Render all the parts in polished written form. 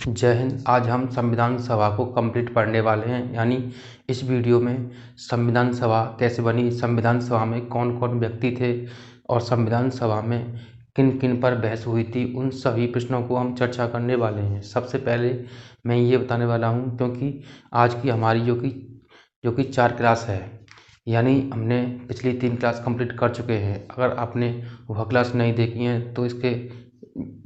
जय हिंद। आज हम संविधान सभा को कंप्लीट पढ़ने वाले हैं। यानी इस वीडियो में संविधान सभा कैसे बनी, संविधान सभा में कौन कौन व्यक्ति थे और संविधान सभा में किन किन पर बहस हुई थी, उन सभी प्रश्नों को हम चर्चा करने वाले हैं। सबसे पहले मैं ये बताने वाला हूँ, क्योंकि आज की हमारी जो कि 4 क्लास है, यानी हमने पिछली 3 क्लास कंप्लीट कर चुके हैं। अगर आपने वह क्लास नहीं देखी हैं तो इसके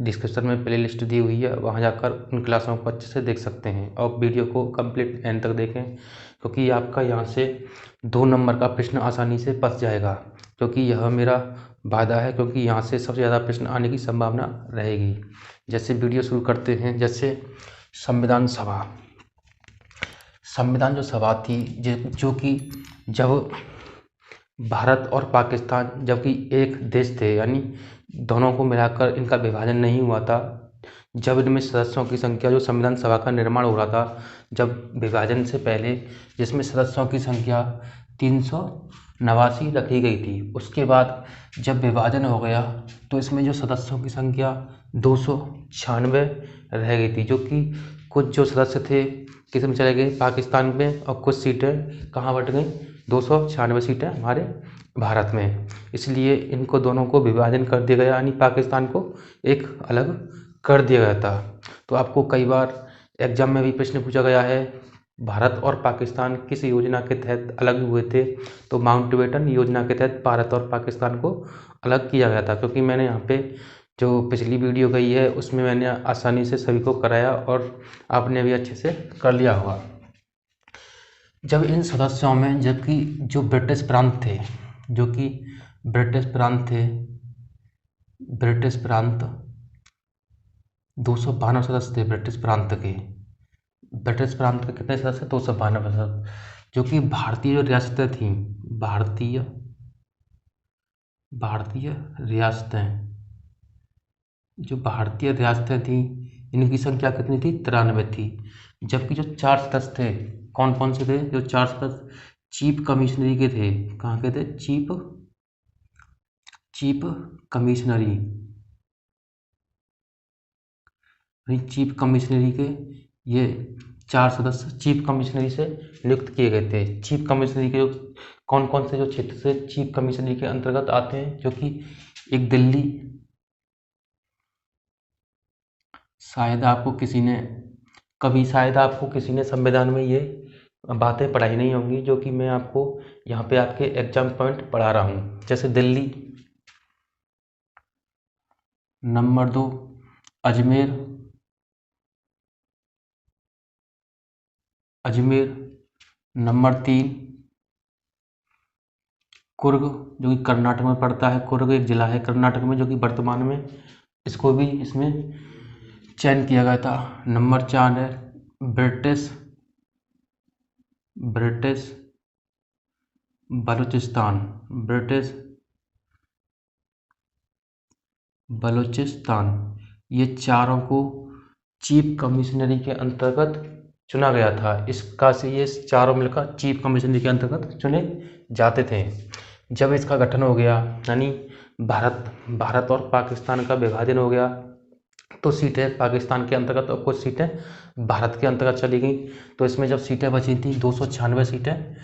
डिस्क्रिप्शन में प्ले लिस्ट दी हुई है, वहाँ जाकर उन क्लासों को अच्छे से देख सकते हैं और वीडियो को कंप्लीट एंड तक देखें, क्योंकि आपका यहाँ से 2 नंबर का प्रश्न आसानी से बच जाएगा, क्योंकि यह मेरा वादा है, क्योंकि यहाँ से सबसे ज़्यादा प्रश्न आने की संभावना रहेगी। जैसे वीडियो शुरू करते हैं। जैसे संविधान जो सभा थी, जो कि जब भारत और पाकिस्तान जबकि एक देश थे, यानी दोनों को मिलाकर इनका विभाजन नहीं हुआ था, जब इनमें सदस्यों की संख्या, जो संविधान सभा का निर्माण हो रहा था जब विभाजन से पहले, जिसमें सदस्यों की संख्या 389 रखी गई थी। उसके बाद जब विभाजन हो गया तो इसमें जो सदस्यों की संख्या 296 रह गई थी, जो कि कुछ जो सदस्य थे किस में चले गए, पाकिस्तान में, और कुछ सीटें कहाँ बट गई, 296 सीटें हमारे भारत में। इसलिए इनको दोनों को विभाजन कर दिया गया, यानी पाकिस्तान को एक अलग कर दिया गया था। तो आपको कई बार एग्जाम में भी प्रश्न पूछा गया है, भारत और पाकिस्तान किस योजना के तहत अलग हुए थे, तो माउंटबेटन योजना के तहत भारत और पाकिस्तान को अलग किया गया था। क्योंकि मैंने यहाँ पे जो पिछली वीडियो गई है उसमें मैंने आसानी से सभी को कराया और आपने भी अच्छे से कर लिया होगा। जब इन सदस्यों में, जबकि जो ब्रिटिश प्रांत थे, जो कि ब्रिटिश प्रांत 292 सदस्य थे। ब्रिटिश प्रांत के कितने सदस्य, 292 सदस्य। जो कि भारतीय जो रियासतें थीं, भारतीय रियासतें थीं, इनकी संख्या कितनी थी, 93 थी। जबकि जो 4 सदस्य थे, कौन कौन से थे, जो 4 सदस्य चीफ कमिश्नरी के थे, कहाँ के थे, चीफ कमिश्नरी के ये 4 सदस्य चीफ कमिश्नरी से नियुक्त किए गए थे। चीफ कमिश्नरी के कौन कौन से जो क्षेत्र से चीफ कमिश्नरी के अंतर्गत आते हैं, जो कि एक दिल्ली, शायद आपको किसी ने संविधान में ये बातें पढ़ाई नहीं होंगी, जो कि मैं आपको यहाँ पे आपके एग्जाम पॉइंट पढ़ा रहा हूँ। जैसे दिल्ली, नंबर 2 अजमेर, नंबर 3 कुर्ग, जो कि कर्नाटक में पड़ता है। कुर्ग एक जिला है कर्नाटक में, जो कि वर्तमान में इसको भी इसमें चयन किया गया था। नंबर 4 है ब्रिटिश बलूचिस्तान। ये चारों को चीफ कमिश्नरी के अंतर्गत चुना गया था। इसका से ये चारों मिलकर चीफ कमिश्नरी के अंतर्गत चुने जाते थे। जब इसका गठन हो गया, यानी भारत और पाकिस्तान का विभाजन हो गया, तो सीटें पाकिस्तान के अंतर्गत और कुछ सीटें भारत के अंतर्गत चली गई। तो इसमें जब सीटें बची थी, 296 सीटें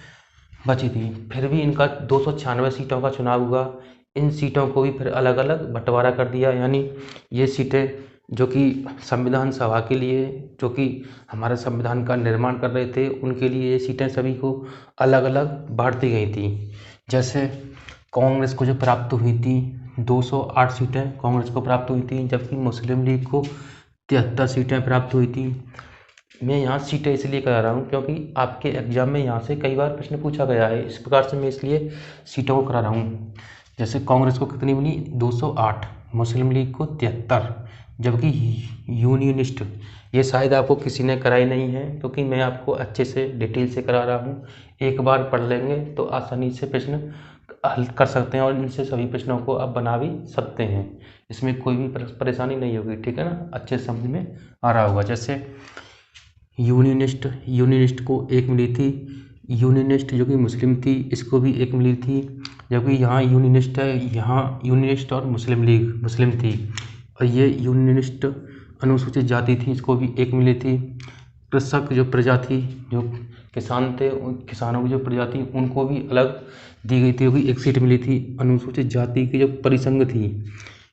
बची थी, फिर भी इनका 296 सीटों का चुनाव हुआ। इन सीटों को भी फिर अलग अलग बंटवारा कर दिया, यानी ये सीटें जो कि संविधान सभा के लिए, जो कि हमारे संविधान का निर्माण कर रहे थे, उनके लिए ये सीटें सभी को अलग अलग बांट दी गई थी। जैसे कांग्रेस को जो प्राप्त हुई थी 208 सीटें कांग्रेस को प्राप्त हुई थी, जबकि मुस्लिम लीग को 73 सीटें प्राप्त हुई थी। मैं यहाँ सीटें इसलिए करा रहा हूँ क्योंकि आपके एग्जाम में यहाँ से कई बार प्रश्न पूछा गया है, इस प्रकार से मैं इसलिए सीटों को करा रहा हूँ। जैसे कांग्रेस को कितनी बनी, 208, मुस्लिम लीग को 73, जबकि यूनियनिस्ट, ये शायद आपको किसी ने कराई नहीं है, क्योंकि मैं आपको अच्छे से डिटेल से करा रहा हूँ। एक बार पढ़ लेंगे तो आसानी से प्रश्न हल कर सकते हैं और इनसे सभी प्रश्नों को आप बना भी सकते हैं। इसमें कोई भी परेशानी नहीं होगी, ठीक है ना, अच्छे समझ में आ रहा होगा। जैसे यूनियनिस्ट को 1 मिली थी, यूनियनिस्ट जो कि मुस्लिम थी, इसको भी 1 मिली थी, जबकि यहाँ यूनियनिस्ट है, यहाँ यूनियनिस्ट और मुस्लिम लीग मुस्लिम थी, और ये यूनियनिस्ट अनुसूचित जाति थी इसको भी 1 मिली थी। कृषक जो प्रजाति जो किसान थे उन किसानों की जो प्रजाति उनको भी अलग दी गई थी, वो भी 1 सीट मिली थी। अनुसूचित जाति की जो परिसंघ थी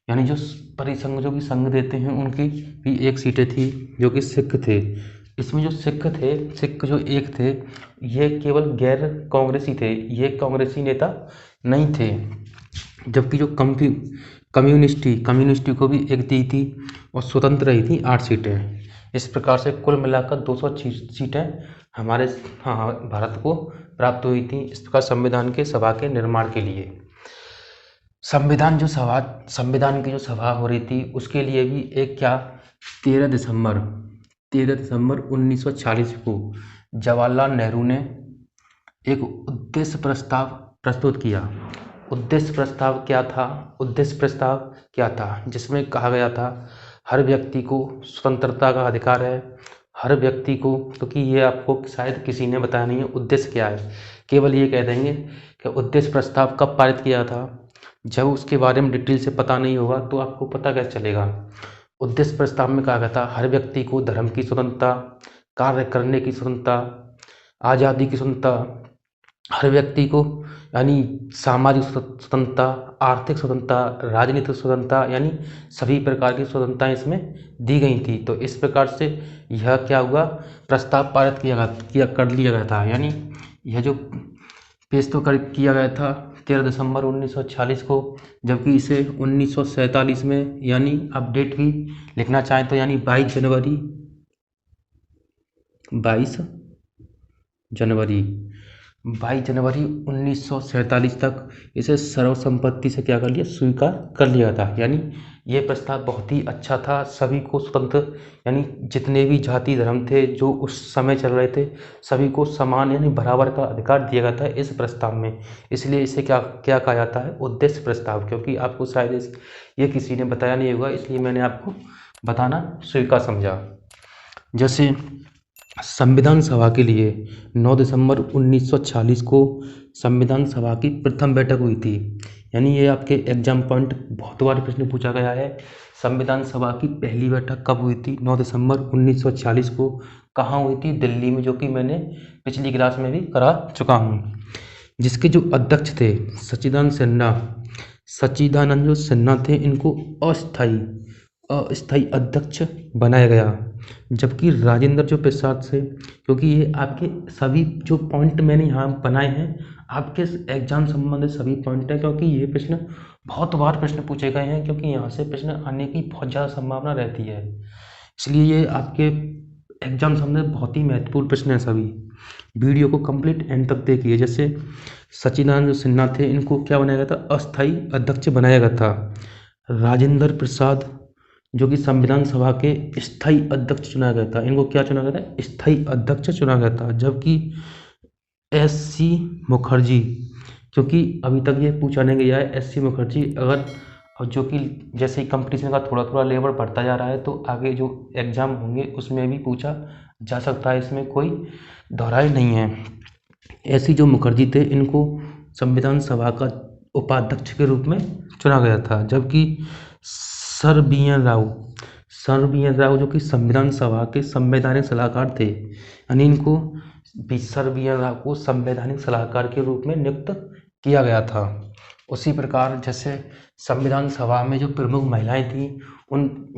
यानी जो परिसंघ जो कि संघ देते हैं उनकी भी 1 सीटें थी जो कि सिख थे। इसमें जो सिख थे, सिख जो 1 थे ये केवल गैर कांग्रेसी थे, ये कांग्रेसी नेता नहीं थे। जबकि जो कम्युनिस्टी को भी 1 दी थी और स्वतंत्र रही थी 8 सीटें। इस प्रकार से कुल मिलाकर 200 सीटें हमारे भारत को प्राप्त हुई थी इस प्रकार संविधान के सभा के निर्माण के लिए। संविधान की जो सभा हो रही थी उसके लिए भी एक 13 दिसंबर 1946 को जवाहरलाल नेहरू ने एक उद्देश्य प्रस्ताव प्रस्तुत किया। उद्देश्य प्रस्ताव क्या था जिसमें कहा गया था हर व्यक्ति को स्वतंत्रता का अधिकार है, हर व्यक्ति को, क्योंकि ये आपको शायद किसी ने बताया नहीं है उद्देश्य क्या है, केवल ये कह देंगे कि उद्देश्य प्रस्ताव कब पारित किया था। जब उसके बारे में डिटेल से पता नहीं होगा तो आपको पता कैसे चलेगा। उद्देश्य प्रस्ताव में कहा गया था हर व्यक्ति को धर्म की स्वतंत्रता, कार्य करने की स्वतंत्रता, आज़ादी की स्वतंत्रता, हर व्यक्ति को यानी सामाजिक स्वतंत्रता, आर्थिक स्वतंत्रता, राजनीतिक स्वतंत्रता यानी सभी प्रकार की स्वतंत्रताएं इसमें दी गई थी। तो इस प्रकार से यह क्या हुआ, प्रस्ताव पारित कर लिया गया था। यानी यह जो पेश तो किया गया था 13 दिसंबर 1946 को, जबकि इसे 1947 में यानी अपडेट भी लिखना चाहें तो यानी 22 जनवरी 1947 तक इसे सर्वसम्मति से क्या कर लिया, स्वीकार कर लिया था। यानी ये प्रस्ताव बहुत ही अच्छा था, सभी को स्वतंत्र यानी जितने भी जाति धर्म थे जो उस समय चल रहे थे सभी को समान यानी बराबर का अधिकार दिया गया था इस प्रस्ताव में। इसलिए इसे क्या कहा जाता है, उद्देश्य प्रस्ताव। क्योंकि आपको शायद ये किसी ने बताया नहीं होगा इसलिए मैंने आपको बताना स्वीकार समझा। जैसे संविधान सभा के लिए 9 दिसंबर 1946 को संविधान सभा की प्रथम बैठक हुई थी। यानी ये आपके एग्जाम पॉइंट बहुत बार प्रश्न पूछा गया है। संविधान सभा की पहली बैठक कब हुई थी? 9 दिसंबर 1946 को। कहाँ हुई थी? दिल्ली में, जो कि मैंने पिछली क्लास में भी करा चुका हूँ। जिसके जो अध्यक्ष थे सच्चिदानंद जो सिन्हा थे, इनको अस्थायी अध्यक्ष बनाया गया। जबकि राजेंद्र जो प्रसाद से, क्योंकि ये आपके सभी जो पॉइंट मैंने यहाँ बनाए हैं आपके एग्जाम संबंधित सभी पॉइंट हैं, क्योंकि ये प्रश्न बहुत बार प्रश्न पूछे गए हैं, क्योंकि यहाँ से प्रश्न आने की बहुत ज़्यादा संभावना रहती है। इसलिए ये आपके एग्जाम संबंधित बहुत ही महत्वपूर्ण प्रश्न हैं सभी। वीडियो को कंप्लीट एंड तक देखिए। जैसे सच्चिदानंद जो सिन्हा थे, इनको क्या बनाया गया था? अस्थायी अध्यक्ष बनाया गया था। राजेंद्र प्रसाद जो कि संविधान सभा के स्थायी अध्यक्ष चुना गया था, इनको क्या चुना गया था? स्थायी अध्यक्ष चुना गया था। जबकि एस.सी. मुखर्जी, क्योंकि अभी तक ये पूछा नहीं गया है, एस.सी. मुखर्जी अगर, और जो कि जैसे ही कंपटीशन का थोड़ा थोड़ा लेवल बढ़ता जा रहा है तो आगे जो एग्ज़ाम होंगे उसमें भी पूछा जा सकता है, इसमें कोई दोहराई नहीं है। एस.सी. जो मुखर्जी थे, इनको संविधान सभा का उपाध्यक्ष के रूप में चुना गया था। जबकि सर बी एन राव जो कि संविधान सभा के संवैधानिक सलाहकार थे, यानी इनको सर बी एन राव को संवैधानिक सलाहकार के रूप में नियुक्त किया गया था। उसी प्रकार जैसे संविधान सभा में जो प्रमुख महिलाएं थी, उन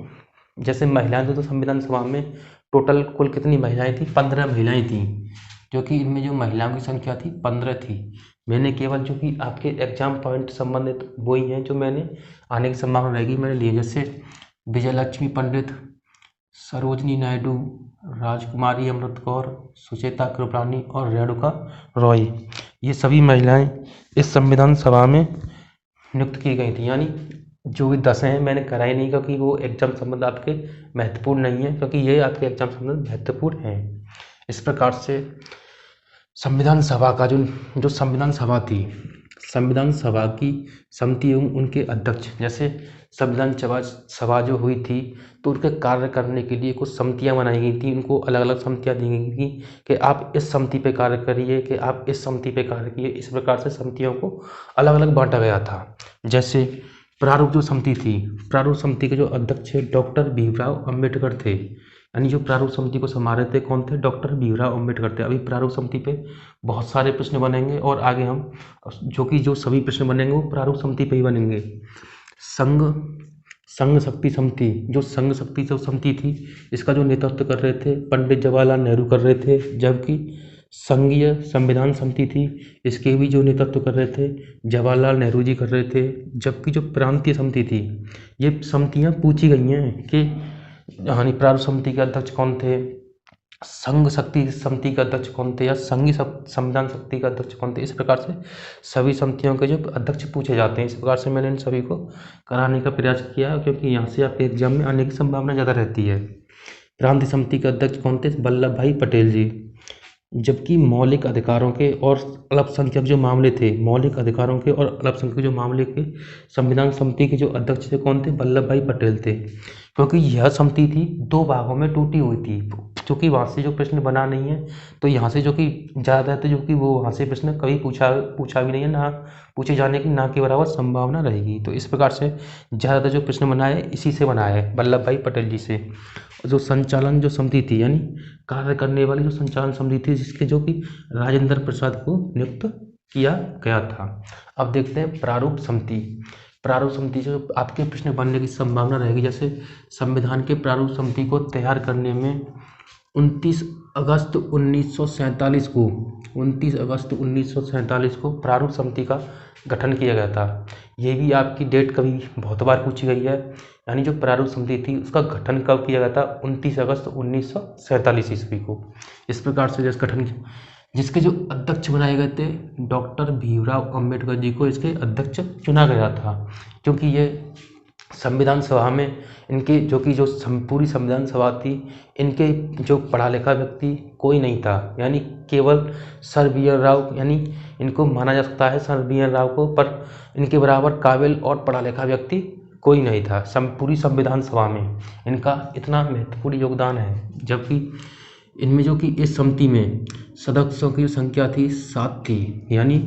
जैसे महिलाएं तो संविधान सभा में टोटल कुल कितनी महिलाएं थी? 15 महिलाएं थी, जो कि इनमें जो महिलाओं की संख्या थी 15 थी। मैंने केवल जो कि आपके एग्जाम पॉइंट संबंधित वही हैं जो मैंने आने की संभावना रहेगी मैंने लिए। जैसे विजयलक्ष्मी पंडित, सरोजनी नायडू, राजकुमारी अमृत कौर, सुचेता कृपलानी और रेणुका रॉय, ये सभी महिलाएं इस संविधान सभा में नियुक्त की गई थी। यानी जो भी 10 हैं मैंने कराई नहीं, क्योंकि वो एग्जाम संबंध आपके महत्वपूर्ण नहीं है, क्योंकि ये आपके एग्जाम संबंध महत्वपूर्ण हैं। इस प्रकार से संविधान सभा का जो संविधान सभा थी, संविधान सभा की समिति एवं उनके अध्यक्ष, जैसे संविधान सभा जो हुई थी तो उनके कार्य करने के लिए कुछ समितियां बनाई गई थी। उनको अलग अलग समितियां दी गई थी कि आप इस समिति पे कार्य करिए, कि आप इस समिति पे कार्य कीजिए। इस प्रकार से समितियों को अलग अलग बांटा गया था। जैसे प्रारूप जो समिति थी, प्रारूप समिति के जो अध्यक्ष डॉक्टर भीमराव अंबेडकर थे, यानी जो प्रारूप समिति को संभाल रहे थे कौन थे, डॉक्टर भीमराव अंबेडकर थे। अभी प्रारूप समिति पे बहुत सारे प्रश्न बनेंगे और आगे हम जो सभी प्रश्न बनेंगे वो प्रारूप समिति पे ही बनेंगे। संघ शक्ति समिति, जो संघ शक्ति जो समिति थी, इसका जो नेतृत्व कर रहे थे पंडित जवाहरलाल नेहरू कर रहे थे, जबकि संघीय संविधान समिति थी, इसके भी जो नेतृत्व कर रहे थे जवाहरलाल नेहरू जी कर रहे थे। जबकि जो प्रांतीय समिति थी, ये समितियां पूछी गई हैं कि यानी प्रारूप समिति के अध्यक्ष कौन थे, संघ शक्ति समिति के अध्यक्ष कौन थे, या संघीय संविधान शक्ति का अध्यक्ष कौन थे। इस प्रकार से सभी समितियों के जो अध्यक्ष पूछे जाते हैं। इस प्रकार से मैंने इन सभी को कराने का प्रयास किया, क्योंकि यहाँ से आपके एग्जाम में आने की संभावना ज़्यादा रहती है। प्रांतीय समिति के अध्यक्ष कौन थे, वल्लभ भाई पटेल जी। जबकि मौलिक अधिकारों के और अल्पसंख्यक जो मामले थे, मौलिक अधिकारों के और अल्पसंख्यक जो मामले के संविधान समिति के जो अध्यक्ष थे कौन थे, वल्लभ भाई पटेल थे। क्योंकि यह समिति थी 2 भागों में टूटी हुई थी, क्योंकि वहाँ से जो प्रश्न बना नहीं है, तो यहाँ से जो कि ज़्यादा है, जो कि वो वहाँ से प्रश्न कभी पूछा भी नहीं है, ना पूछे जाने की ना के बराबर संभावना रहेगी। तो इस प्रकार से ज़्यादातर जो प्रश्न बनाए इसी से बनाया है, वल्लभ भाई पटेल जी से। जो संचालन जो समिति थी, यानी कार्य करने वाली जो संचालन समिति थी, जिसके जो कि राजेंद्र प्रसाद को नियुक्त किया गया था। अब देखते हैं प्रारूप समिति। प्रारूप समिति से आपके प्रश्न बनने की संभावना रहेगी। जैसे संविधान के प्रारूप समिति को तैयार करने में 29 अगस्त 1947 को प्रारूप समिति का गठन किया गया था। ये भी आपकी डेट कभी बहुत बार पूछी गई है, यानी जो प्रारूप समिति थी उसका गठन कब किया गया था, 29 अगस्त 1947 ईस्वी को। इस प्रकार से जिस गठन जिसके जो अध्यक्ष बनाए गए थे डॉक्टर भीमराव अंबेडकर जी को इसके अध्यक्ष चुना गया था, क्योंकि ये संविधान सभा में इनके जो पूरी संविधान सभा थी, इनके जो पढ़ा लिखा व्यक्ति कोई नहीं था, यानी केवल सर बी एन राव, यानी इनको माना जा सकता है सर बी एन राव को, पर इनके बराबर काबिल और पढ़ा लिखा व्यक्ति कोई नहीं था। पूरी संविधान सभा में इनका इतना महत्वपूर्ण योगदान है। जबकि इनमें जो कि इस समिति में सदस्यों की संख्या थी 7 थी, यानी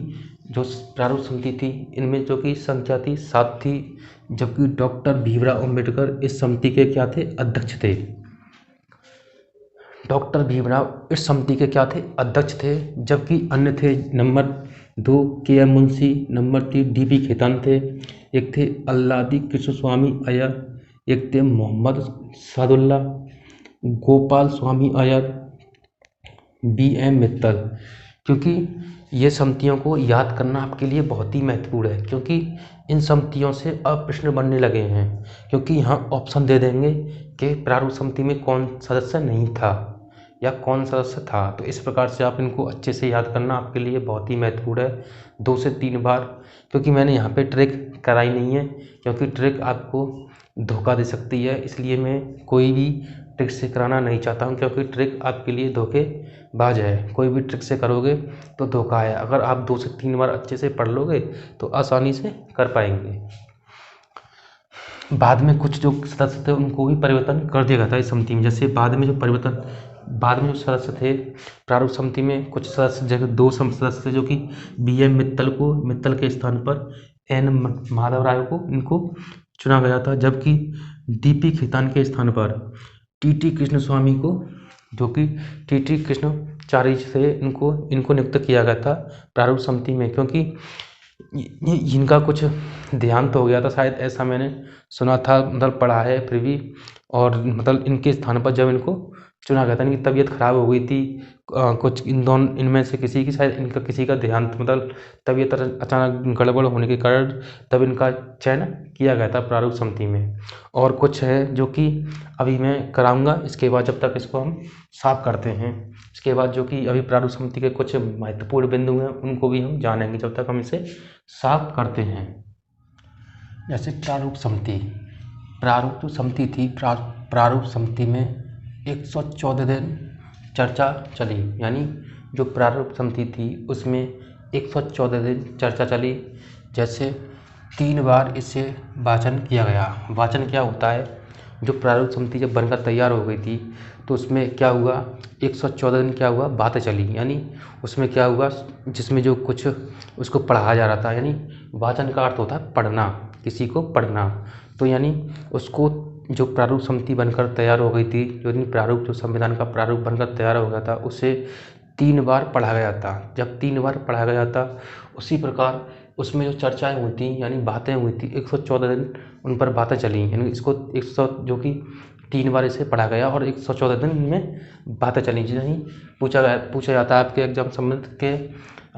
जो प्रारूप समिति थी इनमें जो कि संख्या थी 7 थी। जबकि डॉक्टर भीमराव अंबेडकर इस समिति के क्या थे, अध्यक्ष थे। डॉक्टर भीमराव इस समिति के क्या थे, अध्यक्ष थे। जबकि अन्य थे number 2 K M Munshi, number 3 DP. Khaitan थे, एक थे अल्लादी कृष्णस्वामी अय्यर, एक थे मोहम्मद सादुल्ला, गोपाल स्वामी अय्यर, बी.एम. मित्तल। क्योंकि ये समितियों को याद करना आपके लिए बहुत ही महत्वपूर्ण है, क्योंकि इन समितियों से अब प्रश्न बनने लगे हैं। क्योंकि यहाँ ऑप्शन दे देंगे कि प्रारूप समिति में कौन सदस्य नहीं था या कौन सदस्य था। तो इस प्रकार से आप इनको अच्छे से याद करना आपके लिए बहुत ही महत्वपूर्ण है, 2 से 3 बार। क्योंकि मैंने यहाँ पे ट्रिक कराई नहीं है, क्योंकि ट्रिक आपको धोखा दे सकती है, इसलिए मैं कोई भी ट्रिक से कराना नहीं चाहता हूँ, क्योंकि ट्रिक आपके लिए धोखेबाज है। कोई भी ट्रिक से करोगे तो धोखा है। अगर आप 2 से 3 बार अच्छे से पढ़ लोगे तो आसानी से कर पाएंगे। बाद में कुछ जो सदस्य थे उनको भी परिवर्तन कर दिया गया था इस समिति में। जैसे बाद में जो सदस्य थे प्रारूप समिति में, कुछ सदस्य जगह 2 सदस्य जो कि बी.एम. मित्तल के स्थान पर एन माधव राय को इनको चुना गया था। जबकि डी.पी. खेतान के स्थान पर टी.टी. कृष्णस्वामी को, जो कि टी.टी. कृष्णाचार्य से इनको नियुक्त किया गया था प्रारूप समिति में। क्योंकि इनका कुछ देहांत हो गया था शायद, ऐसा मैंने सुना था, मतलब पढ़ा है फिर भी। और मतलब इनके स्थान पर जब इनको चुना गया था, इनकी तबीयत खराब हो गई थी, कुछ इनमें से किसी की शायद इनका किसी का देहांत, मतलब तबीयत अचानक गड़बड़ होने के कारण तब इनका चयन किया गया था प्रारूप समिति में। और कुछ है जो कि अभी मैं कराऊंगा, इसके बाद जब तक इसको हम साफ करते हैं, इसके बाद जो कि अभी प्रारूप समिति के कुछ महत्वपूर्ण बिंदु हैं उनको भी हम जानेंगे जब तक हम इसे साफ करते हैं। जैसे प्रारूप जो समिति थी, प्रारूप समिति में 114 दिन चर्चा चली, यानी जो प्रारूप समिति थी उसमें 114 दिन चर्चा चली। जैसे 3 बार इसे वाचन किया गया। वाचन क्या होता है, जो प्रारूप समिति जब बनकर तैयार हो गई थी तो उसमें क्या हुआ, 114 दिन क्या हुआ, बातें चली, यानी उसमें क्या हुआ, जिसमें जो कुछ उसको पढ़ाया जा रहा था, यानी वाचन का अर्थ होता है पढ़ना, किसी को पढ़ना। तो यानी उसको जो प्रारूप समिति बनकर तैयार हो गई थी, जो प्रारूप जो संविधान का प्रारूप बनकर तैयार हो गया था, उसे 3 बार पढ़ा गया था। जब 3 बार पढ़ा गया था, उसी प्रकार उसमें जो चर्चाएं हुई थी यानी बातें हुई थी, 114 दिन उन पर बातें चली। यानी इसको 100 जो कि 3 बार इसे पढ़ा गया और 114 दिन में बातें चली। यानी पूछा जाता है आपके एग्जाम संबंध के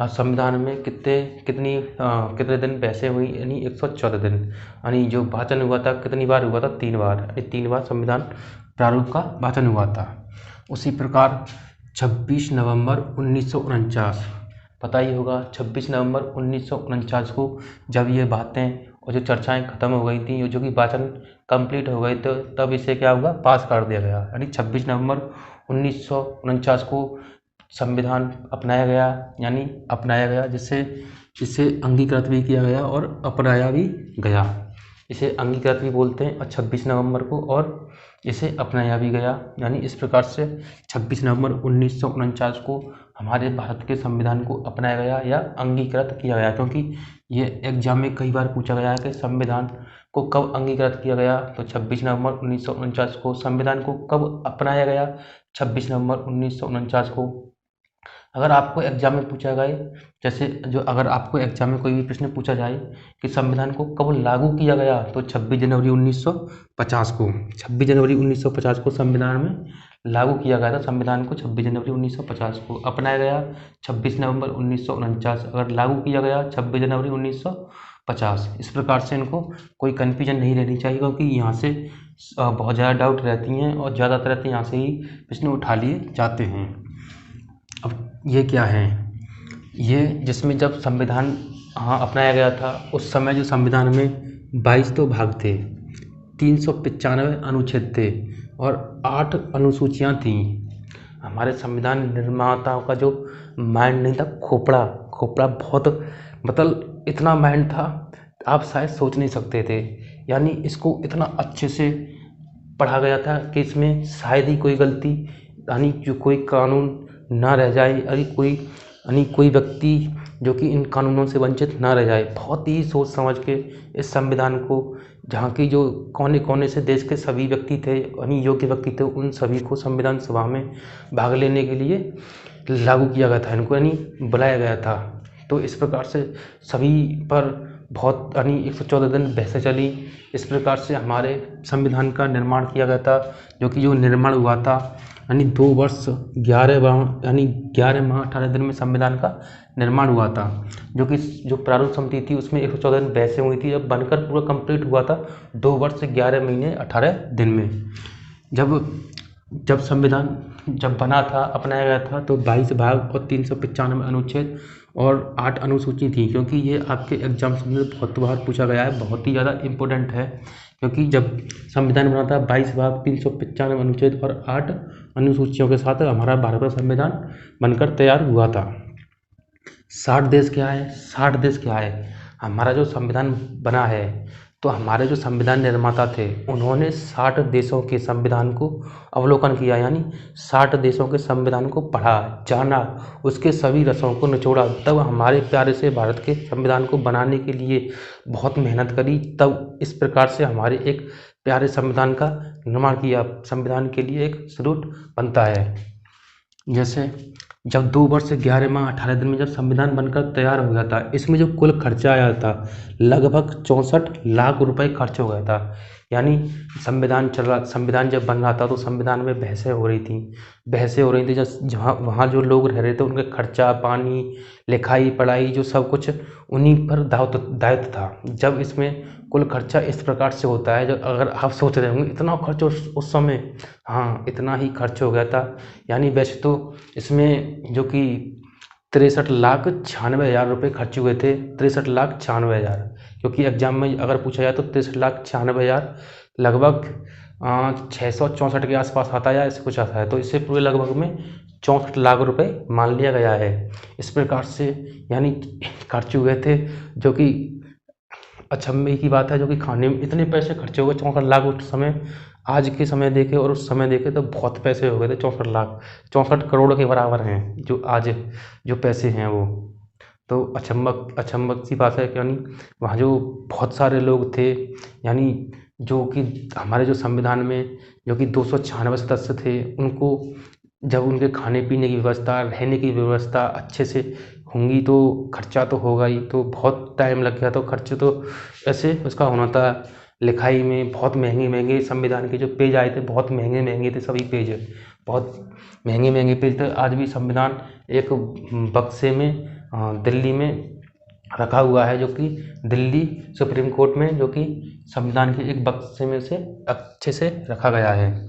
संविधान में कितने दिन बहसें हुई, यानी 114 दिन। यानी जो वाचन हुआ था कितनी बार हुआ था, 3 बार, यानी 3 बार संविधान प्रारूप का वाचन हुआ था। उसी प्रकार 26 नवंबर 1949, पता ही होगा 26 नवंबर 1949 को जब ये बातें और जो चर्चाएं खत्म हो गई थी, जो कि वाचन कंप्लीट हो गए, तो तब इसे क्या हुआ, पास कर दिया गया। यानी 26 नवंबर 1949 को संविधान अपनाया गया, जिसे अंगीकृत भी किया गया और अपनाया भी गया। इसे अंगीकृत भी बोलते हैं और 26 नवंबर को, और इसे अपनाया भी गया। यानी इस प्रकार से 26 नवंबर 1949 को हमारे भारत के संविधान को अपनाया गया या अंगीकृत किया गया। क्योंकि ये एग्जाम में कई बार पूछा गया है कि संविधान को कब अंगीकृत किया गया, तो 26 नवंबर 1949 को। संविधान को कब अपनाया गया, 26 नवंबर 1949 को। अगर आपको एग्जाम में पूछा जाए, अगर आपको एग्जाम में कोई भी प्रश्न पूछा जाए कि संविधान को कब लागू किया गया, तो 26 जनवरी 1950 को। 26 जनवरी 1950 को संविधान में लागू किया गया था। संविधान को 26 जनवरी 1950 को अपनाया गया, 26 नवंबर 1949। अगर लागू किया गया 26 जनवरी 1950। इस प्रकार से इनको कोई कन्फ्यूजन नहीं रहनी चाहिए, क्योंकि यहाँ से बहुत ज़्यादा डाउट रहती हैं और ज़्यादातर यहाँ से ही प्रश्न उठा लिए जाते हैं। अब ये क्या है, ये जिसमें जब संविधान अपनाया गया था, उस समय जो संविधान में 22 तो भाग थे, 395 अनुच्छेद थे और 8 अनुसूचियां थीं। हमारे संविधान निर्माताओं का जो माइंड नहीं था, खोपड़ा बहुत, मतलब इतना माइंड था आप शायद सोच नहीं सकते थे। यानी इसको इतना अच्छे से पढ़ा गया था कि इसमें शायद ही कोई गलती, यानी जो कोई कानून ना रह जाए, कोई व्यक्ति जो कि इन कानूनों से वंचित ना रह जाए। बहुत ही सोच समझ के इस संविधान को, जहाँ की जो कोने कोने से देश के सभी व्यक्ति थे, यानी योग्य व्यक्ति थे, उन सभी को संविधान सभा में भाग लेने के लिए लागू किया गया था, इनको यानी बुलाया गया था। तो इस प्रकार से सभी पर बहुत, यानी 114 दिन बहसें चली। इस प्रकार से हमारे संविधान का निर्माण किया गया था, जो निर्माण हुआ था, यानी 2 वर्ष 11 माह 18 दिन में संविधान का निर्माण हुआ था। जो प्रारूप समिति थी उसमें 114 दिन बहसें हुई थी, जब बनकर पूरा कंप्लीट हुआ था 2 वर्ष 11 महीने 18 दिन में। जब संविधान बना था, अपनाया गया था, तो 22 भाग और 395 अनुच्छेद और 8 अनुसूची थी। क्योंकि ये आपके एग्जाम में बहुत बार पूछा गया है, बहुत ही ज़्यादा इम्पोर्टेंट है। क्योंकि जब संविधान बना था 22 भाग 395 अनुच्छेद और 8 अनुसूचियों के साथ हमारा भारत का संविधान बनकर तैयार हुआ था। 60 देश क्या है, हमारा जो संविधान बना है, तो हमारे जो संविधान निर्माता थे उन्होंने 60 देशों के संविधान को अवलोकन किया, यानी 60 देशों के संविधान को पढ़ा, जाना, उसके सभी रसों को निचोड़ा, तब हमारे प्यारे से भारत के संविधान को बनाने के लिए बहुत मेहनत करी। तब इस प्रकार से हमारे एक प्यारे संविधान का निर्माण किया। संविधान के लिए एक सल्यूट बनता है। जैसे जब 2 वर्ष 11 माह 18 दिन में जब संविधान बनकर तैयार हो गया था, इसमें जो कुल खर्चा आया था लगभग 64 लाख रुपए खर्च हो गया था। यानी संविधान जब बन रहा था तो संविधान में बहसें हो रही थी, जहाँ वहाँ जो लोग रह रहे थे उनके खर्चा पानी, लिखाई पढ़ाई, जो सब कुछ उन्हीं पर दायित्व था। जब इसमें कुल खर्चा इस प्रकार से होता है, अगर आप सोच रहे होंगे इतना खर्च उस समय, हाँ इतना ही खर्च हो गया था। यानी वैसे तो इसमें जो कि 63,96,000 रुपये खर्च हुए थे, 63,96,000, क्योंकि एग्जाम में अगर पूछा जाए तो 63,96,000 लगभग 664 के आसपास आता है या ऐसे कुछ आता है, तो इससे पूरे लगभग में 64 लाख रुपए मान लिया गया है। इस प्रकार से यानी खर्च हुए थे, जो कि अचंभे की बात है, जो कि खाने में इतने पैसे खर्चे हो गए 64 लाख उस समय। आज के समय देखे और उस समय देखे तो बहुत पैसे हो गए थे। 64 लाख 64 करोड़ के बराबर हैं जो आज जो पैसे हैं वो। तो अचंभक सी बात है कि यानी वहाँ जो बहुत सारे लोग थे, यानी जो कि हमारे जो संविधान में जो कि 296 सदस्य थे, उनको जब उनके खाने पीने की व्यवस्था, रहने की व्यवस्था अच्छे से होंगी तो खर्चा तो होगा ही। तो बहुत टाइम लग गया, तो खर्चे तो ऐसे उसका होना था। लिखाई में बहुत महंगे संविधान के जो पेज आए थे, बहुत महंगे थे सभी पेज, बहुत महंगे पेज थे। आज भी संविधान एक बक्से में दिल्ली में रखा हुआ है, जो कि दिल्ली सुप्रीम कोर्ट में, जो कि संविधान के एक बक्से में से अच्छे से रखा गया है।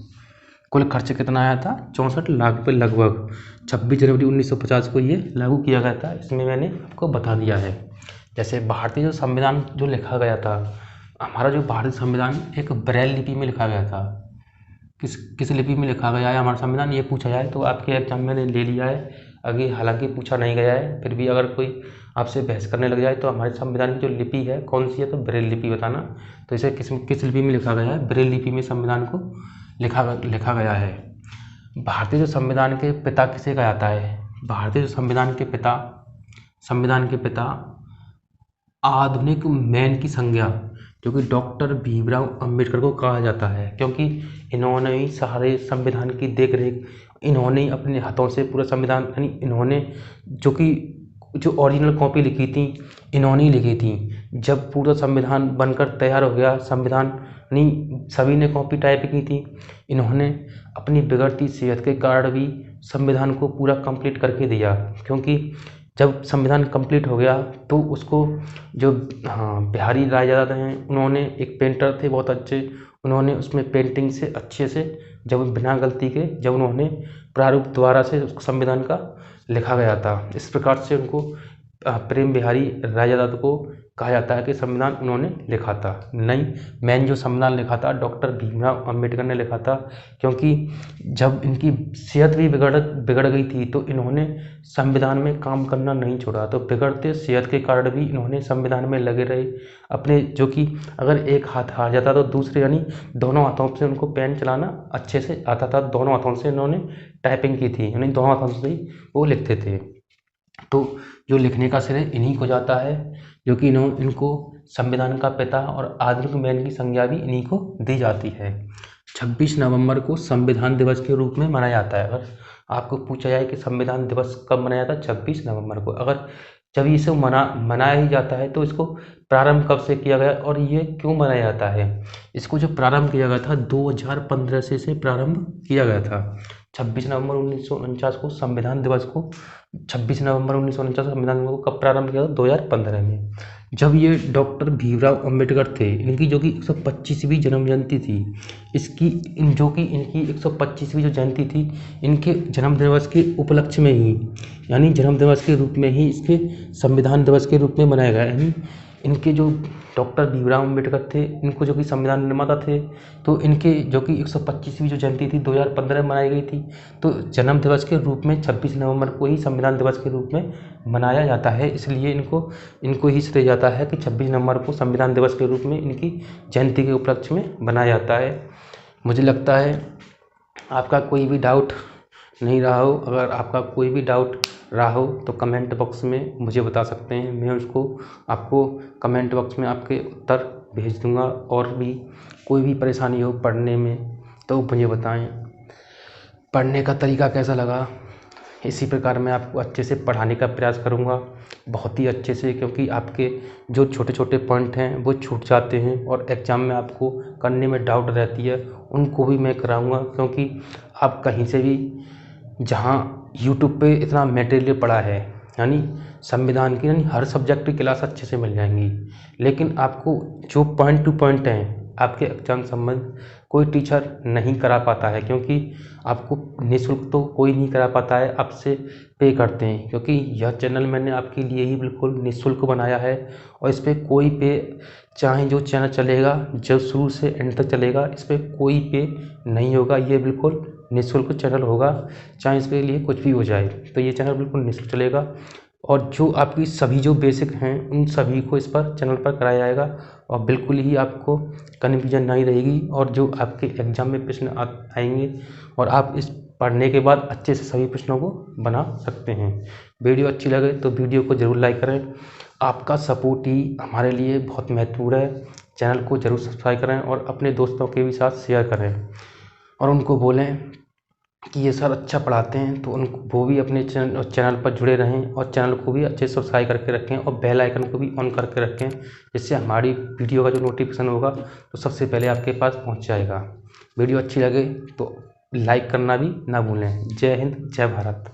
कुल खर्च कितना आया था? 64 लाख रुपये लगभग। 26 जनवरी 1950 को ये लागू किया गया था। इसमें मैंने आपको बता दिया है। जैसे भारतीय जो संविधान जो लिखा गया था, हमारा जो भारतीय संविधान एक ब्रेल लिपि में लिखा गया था। किस लिपि में लिखा गया है हमारा संविधान, ये पूछा जाए तो आपके एग्जाम में ले लिया है। अभी हालांकि पूछा नहीं गया है, फिर भी अगर कोई आपसे बहस करने लग जाए तो हमारे संविधान की जो लिपि है कौन सी है, तो ब्रेल लिपि बताना। तो इसे किस लिपि में लिखा गया है? ब्रेल लिपि में संविधान को लिखा गया है। भारतीय जो संविधान के पिता किसे कहा जाता है? भारतीय जो संविधान के पिता आधुनिक मैन की संज्ञा जो कि डॉक्टर भीमराव अंबेडकर को कहा जाता है, क्योंकि इन्होंने ही सारे संविधान की देखरेख, इन्होंने ही अपने हाथों से पूरा संविधान, यानी इन्होंने जो ओरिजिनल कॉपी लिखी थी, इन्होंने ही लिखी थी। जब पूरा संविधान बनकर तैयार हो गया, संविधान नहीं सभी ने कॉपी टाइप की थी। इन्होंने अपनी बिगड़ती सेहत के कारण भी संविधान को पूरा कंप्लीट करके दिया, क्योंकि जब संविधान कंप्लीट हो गया तो उसको जो बिहारी रायजादा हैं, उन्होंने एक पेंटर थे बहुत अच्छे, उन्होंने उसमें पेंटिंग से अच्छे से जब बिना गलती के जब उन्होंने प्रारूप द्वारा से संविधान का लिखा गया था। इस प्रकार से उनको प्रेम बिहारी रायजादा को कहा जाता है कि संविधान उन्होंने लिखा था। नहीं, मैन जो संविधान लिखा था डॉक्टर भीमराव अंबेडकर ने लिखा था, क्योंकि जब इनकी सेहत भी बिगड़ गई थी तो इन्होंने संविधान में काम करना नहीं छोड़ा। तो बिगड़ते सेहत के कारण भी इन्होंने संविधान में लगे रहे अपने, जो कि अगर एक हाथ हार जाता तो दूसरे, यानी दोनों हाथों से उनको पेन चलाना अच्छे से आता था। दोनों हाथों से इन्होंने टाइपिंग की थी, यानी दोनों हाथों से ही वो लिखते थे। तो जो लिखने का श्रेय इन्हीं को जाता है, जो कि इनको संविधान का पिता और आधुनिक मैन की संज्ञा भी इन्हीं को दी जाती है। 26 नवंबर को संविधान दिवस के रूप में मनाया जाता है। अगर आपको पूछा जाए कि संविधान दिवस कब मनाया जाता है, 26 नवंबर को। अगर जब इसे मनाया ही जाता है तो इसको प्रारंभ कब से किया गया और ये क्यों मनाया जाता है? इसको जो प्रारंभ किया गया था 2015 से इसे प्रारंभ किया गया था। 26 नवंबर 1949 को संविधान दिवस को 26 नवंबर 1949 संविधान दिवस को कब प्रारंभ किया था? 2015 में, जब ये डॉक्टर भीमराव अंबेडकर थे, इनकी जो कि 125वीं जन्म जयंती थी, इनकी 125वीं जो जयंती थी, इनके जन्म दिवस के उपलक्ष्य में ही, यानी जन्म दिवस के रूप में ही इसके संविधान दिवस के रूप में मनाया गया। यानी इनके जो डॉक्टर भीमराव अंबेडकर थे, इनको जो कि संविधान निर्माता थे, तो इनके जो कि 125वीं जो जयंती थी 2015 में मनाई गई थी। तो जन्म दिवस के रूप में 26 नवंबर को ही संविधान दिवस के रूप में मनाया जाता है, इसलिए इनको ही श्रेय जाता है कि 26 नवंबर को संविधान दिवस के रूप में इनकी जयंती के उपलक्ष्य में मनाया जाता है। मुझे लगता है आपका कोई भी डाउट नहीं रहा हो। अगर आपका कोई भी डाउट रहा हो तो कमेंट बॉक्स में मुझे बता सकते हैं, मैं उसको आपको कमेंट बॉक्स में आपके उत्तर भेज दूंगा। और भी कोई भी परेशानी हो पढ़ने में तो मुझे बताएं। पढ़ने का तरीका कैसा लगा, इसी प्रकार मैं आपको अच्छे से पढ़ाने का प्रयास करूंगा, बहुत ही अच्छे से, क्योंकि आपके जो छोटे छोटे पॉइंट हैं वो छूट जाते हैं और एग्ज़ाम में आपको करने में डाउट रहती है, उनको भी मैं कराऊंगा। क्योंकि आप कहीं से भी, जहां यूट्यूब पे इतना मटेरियल पड़ा है, यानी संविधान की, यानी हर सब्जेक्ट की क्लास अच्छे से मिल जाएंगी, लेकिन आपको जो पॉइंट टू पॉइंट हैं आपके एग्जाम संबंध कोई टीचर नहीं करा पाता है, क्योंकि आपको निःशुल्क तो कोई नहीं करा पाता है, आपसे पे करते हैं। क्योंकि यह चैनल मैंने आपके लिए ही बिल्कुल निःशुल्क बनाया है और इस पर कोई पे, चाहे जो चैनल चलेगा जो शुरू से एंड तक चलेगा, इस पर कोई पे नहीं होगा, ये बिल्कुल निःशुल्क चैनल होगा, चाहे इसके लिए कुछ भी हो जाए। तो ये चैनल बिल्कुल निःशुल्क चलेगा और जो आपकी सभी जो बेसिक हैं उन सभी को इस पर चैनल पर कराया जाएगा और बिल्कुल ही आपको कन्फ्यूजन नहीं रहेगी। और जो आपके एग्जाम में प्रश्न आएंगे और आप इस पढ़ने के बाद अच्छे से सभी प्रश्नों को बना सकते हैं। वीडियो अच्छी लगे तो वीडियो को ज़रूर लाइक करें। आपका सपोर्ट ही हमारे लिए बहुत महत्वपूर्ण है। चैनल को ज़रूर सब्सक्राइब करें और अपने दोस्तों के भी साथ शेयर करें और उनको बोलें कि ये सर अच्छा पढ़ाते हैं, तो उनको वो भी अपने चैनल पर जुड़े रहें और चैनल को भी अच्छे से सब्सक्राइब करके रखें और बेल आइकन को भी ऑन करके रखें, जिससे हमारी वीडियो का जो नोटिफिकेशन होगा तो सबसे पहले आपके पास पहुंच जाएगा। वीडियो अच्छी लगे तो लाइक करना भी ना भूलें। जय हिंद, जय भारत।